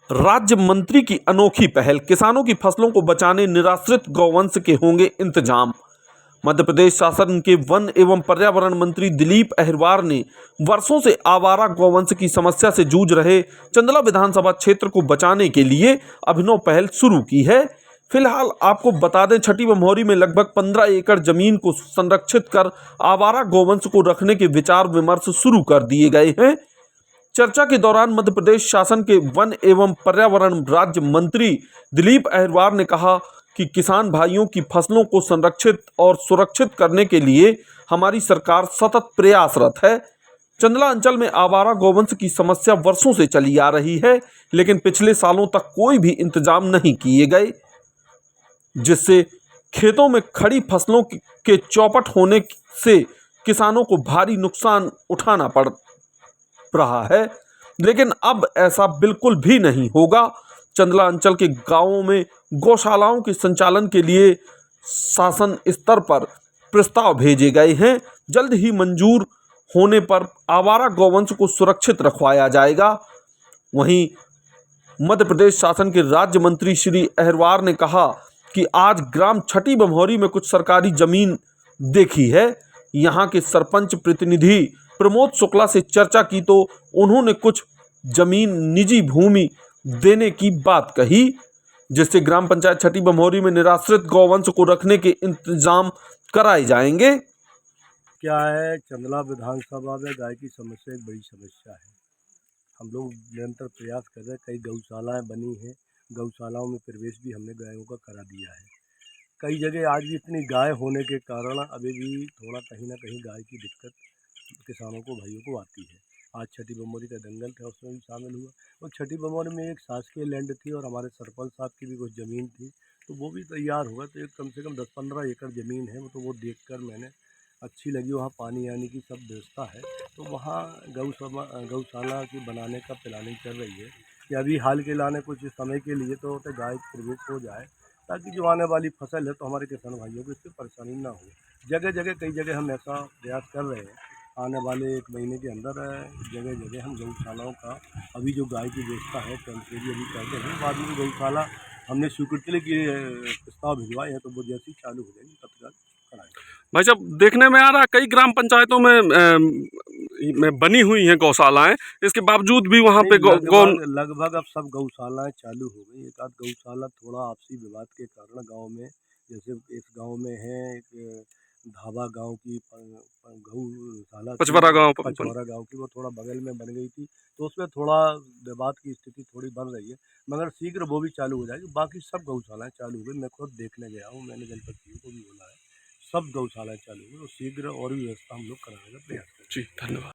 राज्य मंत्री की अनोखी पहल, किसानों की फसलों को बचाने निराश्रित गौवंश के होंगे इंतजाम। मध्य प्रदेश शासन के वन एवं पर्यावरण मंत्री दिलीप अहिरवार ने वर्षों से आवारा गौवंश की समस्या से जूझ रहे चंदला विधानसभा क्षेत्र को बचाने के लिए अभिनव पहल शुरू की है। फिलहाल आपको बता दें, छठी बमोरी में लगभग 15 एकड़ जमीन को संरक्षित कर आवारा गौवंश को रखने के विचार विमर्श शुरू कर दिए गए हैं। चर्चा के दौरान मध्य प्रदेश शासन के वन एवं पर्यावरण राज्य मंत्री दिलीप अहिरवार ने कहा कि किसान भाइयों की फसलों को संरक्षित और सुरक्षित करने के लिए हमारी सरकार सतत प्रयासरत है। चंदला अंचल में आवारा गौवंश की समस्या वर्षों से चली आ रही है, लेकिन पिछले सालों तक कोई भी इंतजाम नहीं किए गए, जिससे खेतों में खड़ी फसलों के चौपट होने से किसानों को भारी नुकसान उठाना पड़ रहा है। लेकिन अब ऐसा बिल्कुल भी नहीं होगा। चंदला अंचल के गांवों में गौशालाओं के संचालन के लिए शासन स्तर पर प्रस्ताव भेजे गए हैं। जल्द ही मंजूर होने पर आवारा गौवंश को सुरक्षित रखवाया जाएगा। वहीं मध्य प्रदेश शासन के राज्य मंत्री श्री अहिरवार ने कहा कि आज ग्राम छठी बमोरी में कुछ सरकारी जमीन देखी है। यहाँ के सरपंच प्रतिनिधि प्रमोद शुक्ला से चर्चा की तो उन्होंने कुछ जमीन निजी भूमि देने की बात कही, जिससे ग्राम पंचायत छठी बमोरी में निराश्रित गौवंश को रखने के इंतजाम कराए जाएंगे। क्या है, चंदला विधानसभा में गाय की समस्या एक बड़ी समस्या है। हम लोग निरंतर प्रयास कर रहे हैं। कई गौशालाएं बनी हैं, गौशालाओं में प्रवेश भी हमने गायों का करा दिया है। कई जगह आज भी इतनी गाय होने के कारण अभी भी थोड़ा कहीं ना कहीं गाय की दिक्कत किसानों को, भाइयों को आती है। आज छठी बमोरी का दंगल था, उसमें भी शामिल हुआ। और छठी बमोरी में एक शासकीय लैंड थी और हमारे सरपंच साहब की भी कुछ ज़मीन थी, तो वो भी तैयार हुआ। तो एक कम से कम 10-15 एकड़ ज़मीन है, तो वो देखकर मैंने अच्छी लगी। वहाँ पानी आने की सब व्यवस्था है, तो वहाँ गौशाला की बनाने का प्लानिंग चल रही है कि अभी हाल के लाने कुछ समय के लिए तो गाय प्रवेश हो जाए, ताकि जो आने वाली फसल है तो हमारे किसान भाइयों को इससे परेशानी ना हो। जगह जगह कई जगह हम ऐसा प्रयास कर रहे हैं। आने वाले 1 महीने के अंदर जगह जगह हम गौशालाओं का, अभी जो गाय की व्यवस्था है टेम्परेरी अभी करते हैं, बाद में गौशाला हमने स्वीकृति के प्रस्ताव भिजवाए हैं, तो वो जैसे ही चालू हो जाएंगे तत्काल कराएंगे। भाई साहब, देखने में आ रहा है कई ग्राम पंचायतों में बनी हुई हैं गौशालाएं, इसके बावजूद भी वहां पे लगभग अब सब गौशालाएं चालू हो गई। एक आध गौशाला थोड़ा आपसी विवाद के कारण गांव में, जैसे इस गांव में है एक धाबा गांव की गौशाला, पचवरा गांव की, वो थोड़ा बगल में बन गई थी, तो उसमें थोड़ा विवाद की स्थिति थोड़ी बन रही है, मगर शीघ्र वो भी चालू हो जाएगी। बाकी सब गौशालाएं चालू हो गई। मैं खुद देखने गया हूँ, मैंने जनपद को भी बोला है, सब गौशालाएं चालू हुई और शीघ्र और भी व्यवस्था हम लोग कराने का प्रयास करें। जी, धन्यवाद।